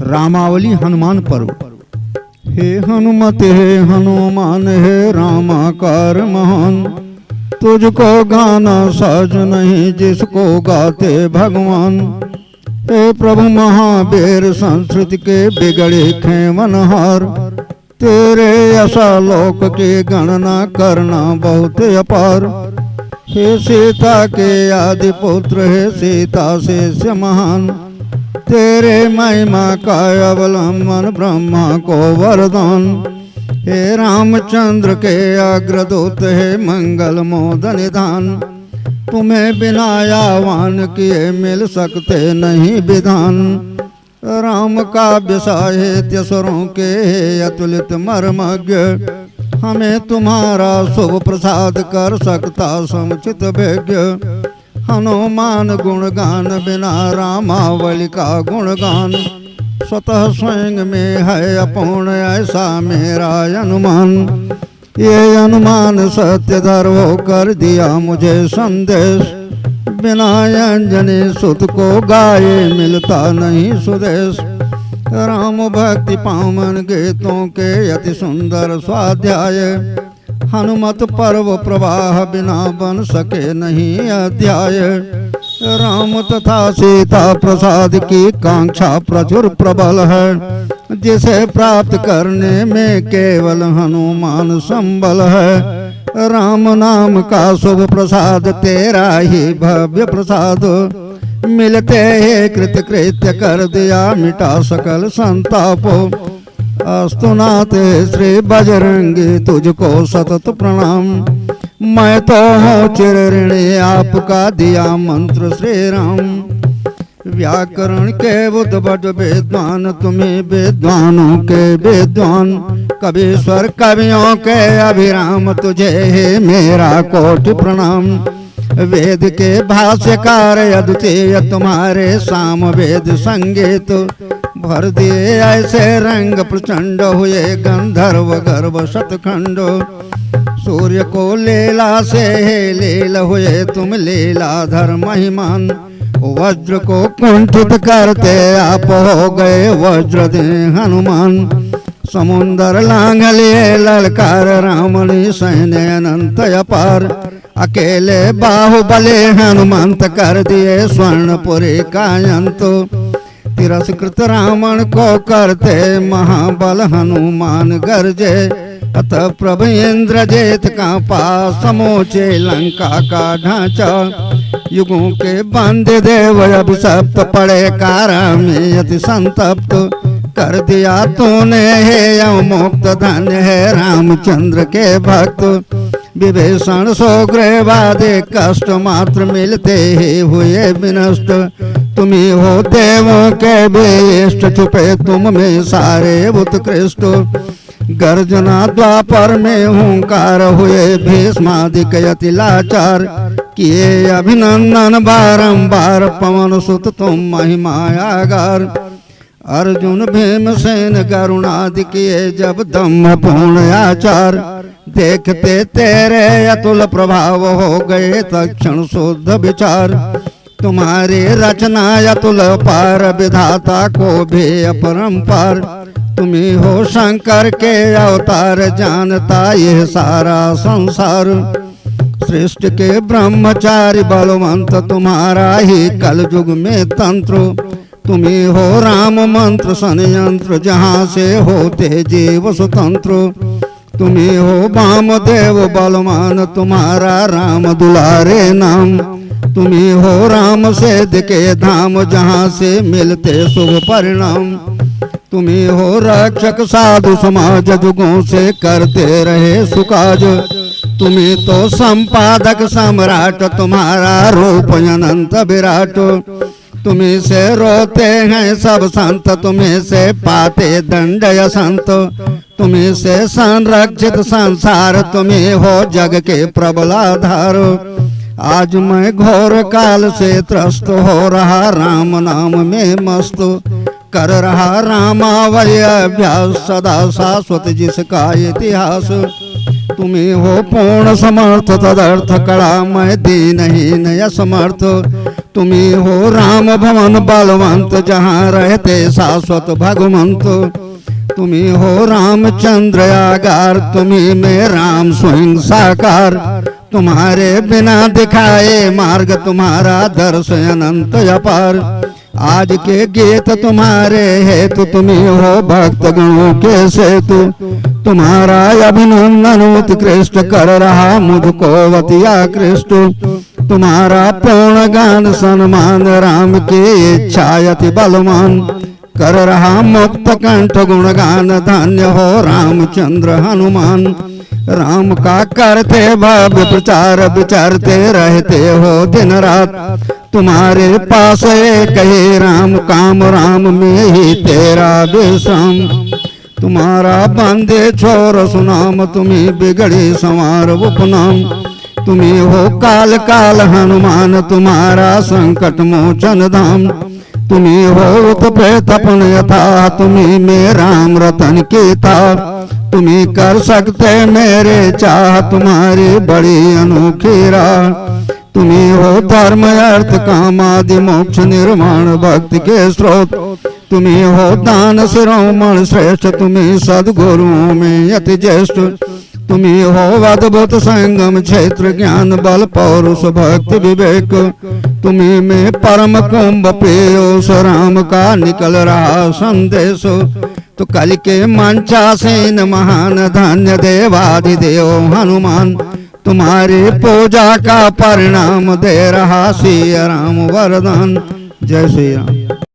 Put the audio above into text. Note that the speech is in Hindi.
रामावली हनुमान पर्व। हे हनुमत हे हनुमान हे रामाकार महान, तुझको गाना साज नहीं जिसको गाते भगवान। हे प्रभु महावीर संस्कृति के बिगड़े खेवनहार, तेरे यशा लोक की गणना करना बहुत अपार। हे सीता के आदि पुत्र हे सीता से महान, तेरे महिमा का अवलंबन ब्रह्मा को वरदान। हे रामचंद्र के अग्रदूत हे मंगल मोद निधान, तुम्हें बिना आह्वान किए मिल सकते नहीं विधान। राम का साहित्य स्वरों के अतुलित मर्मज्ञ, हमें तुम्हारा शुभ प्रसाद कर सकता समुचित भेज्ञ। हनुमान गुणगान बिना रामावली का गुणगान, स्वतः स्वयं में है अपूर्ण ऐसा मेरा अनुमान। ये अनुमान सत्य धर्म कर दिया मुझे संदेश, बिना अंजनी सुत को गाये मिलता नहीं सुदेश। राम भक्ति पावन गीतों के अति सुंदर स्वाध्याय, हनुमत पर्व प्रवाह बिना बन सके नहीं अध्याय। राम तथा सीता प्रसाद की कांक्षा प्रचुर प्रबल है, जिसे प्राप्त करने में केवल हनुमान संबल है। राम नाम का शुभ प्रसाद तेरा ही भव्य प्रसाद, मिलते ही कृत कृत्य कर दिया मिटा सकल संताप। अस्तुनाथ श्री बजरंगी तुझको सतत प्रणाम, मैं तो हूँ चिर ऋणी आपका दिया मंत्र श्री राम। व्याकरण के बुद्ध विद्वान तुम्हें विद्वानों के विद्वान, कवीश्वर कवियों के अभिराम तुझे है मेरा कोटि प्रणाम। वेद के भाष्यकार अद्वितीय तुम्हारे साम वेद संगीत, भर दिए ऐसे रंग प्रचंड हुए गंधर्व गर्भ शतखंड। सूर्य को लीला से लील हुए तुम लीलाधर महिमान, वज्र को कुंठित करते आप हो गए वज्र दे हनुमान। समुंदर लांघ लिए ललकार रामनी सैन्य अनंत अपार, अकेले बाहुबले हनुमंत कर दिए स्वर्णपुरी का अंत। तिरस्कृत रावण को करते महाबल हनुमान गर्जे, अतः प्रभु इंद्रजीत का पास समूचे लंका का ढांचा। युगों के बंदे देव अभिशप्त पड़े कारा में अति संतप्त, कर दिया तूने हे मुक्त धन्य है रामचंद्र के भक्त। विभीषण सोग्रीवादे कष्ट मात्र मिलते ही हुए विनष्ट, तुम्ही हो देवों के बेष्ट छुपे तुम में सारे उत्कृष्ट। गर्जना द्वापर में हुंकार हुए भीष्मादिक अति लाचार, किए अभिनंदन बारंबार पवन सुत तुम महिमायागार। अर्जुन भीमसेन गरुणादि किए जब दम्भ पूर्ण आचार, देखते तेरे अतुल प्रभाव हो गए तक्षण शुद्ध विचार। तुम्हारी रचना अतुल पार विधाता को भी अपरंपार, तुम्ही हो शंकर के अवतार जानता यह सारा संसार। सृष्टि के ब्रह्मचारी बलवंत तुम्हारा ही कलयुग में तंत्र, तुम्ही हो राम मंत्र संयंत्र जहाँ से होते जीव स्वतंत्र। तुम्ही हो वामदेव बलवान तुम्हारा राम दुलारे नाम, तुम्ही हो राम सेध के धाम जहाँ से मिलते शुभ परिणाम। तुम्ही हो रक्षक साधु समाज जुगों से करते रहे सुकाज, तुम्ही तो संपादक सम्राट तुम्हारा रूप अनंत विराट। तुम्ही से रोते हैं सब संत तुम्ही से पाते दंड संत, तुम्ही से संरक्षित संसार तुम्ही हो जग के प्रबलाधार। आज मैं घोर काल से त्रस्त हो रहा राम नाम में मस्त, कर रहा रामावली अभ्यास सदा शाश्वत जिसका इतिहास। तुम्ही हो पूर्ण समर्थ तदर्थ कळामय दीनहीन असमर्थ। तुम्ही हो राम भवन बलवंत जहाँ रहते शाश्वत भगवंत। तुम्ही हो रामचंद्र आगार तुम्ही में राम स्वयं साकार। तुम्हारे बिना दिखाए मार्ग तुम्हारा दर्श अनंत अपार। आज के गीत तुम्हारे हेतु तुम्ही हो भक्त गणों के सेतु। तुम्हारा अभिनंदन उत्कृष्ट कर रहा मुझको वतिया कृष्ण। तुम्हारा पूर्ण गान सन्मान राम की इच्छायति बलवान। कर रहा मुक्त कंठ गुणगान धन्य हो रामचंद्र हनुमान। राम का करते भव्य प्रचार विचारते रहते हो दिन रात। तुम्हारे पास एक ही राम काम राम में ही तेरा विश्राम। तुम्हारा बंदे छोर सुनाम तुम्ही बिगड़ी संवार उपनाम। तुम्ही हो काल काल हनुमान तुम्हारा संकट मोचन धाम। तुम्ही हो उत्प्रेत अपन यथा तुम्ही में राम रतन की था। तुम्ही कर सकते मेरे चाह तुम्हारी बड़ी अनोखी राह। तुम्ही हो धर्म अर्थ काम आदि मोक्ष निर्माण भक्ति के स्रोत। तुम्ही हो दान शिरोमणि श्रेष्ठ तुम्ही सद्गुरुओं में अति ज्येष्ठ। तुम्ही हो अद्भुत संगम क्षेत्र ज्ञान बल पौरुष भक्ति विवेक। तुम्ही में परम कुंभ पीयूष राम का निकल रहा संदेश। तो कल के मंचासीन महान धन्य देवाधिदेव हनुमान। तुम्हारी पूजा का परिणाम दे रहा श्री राम वरदान। जय श्री राम।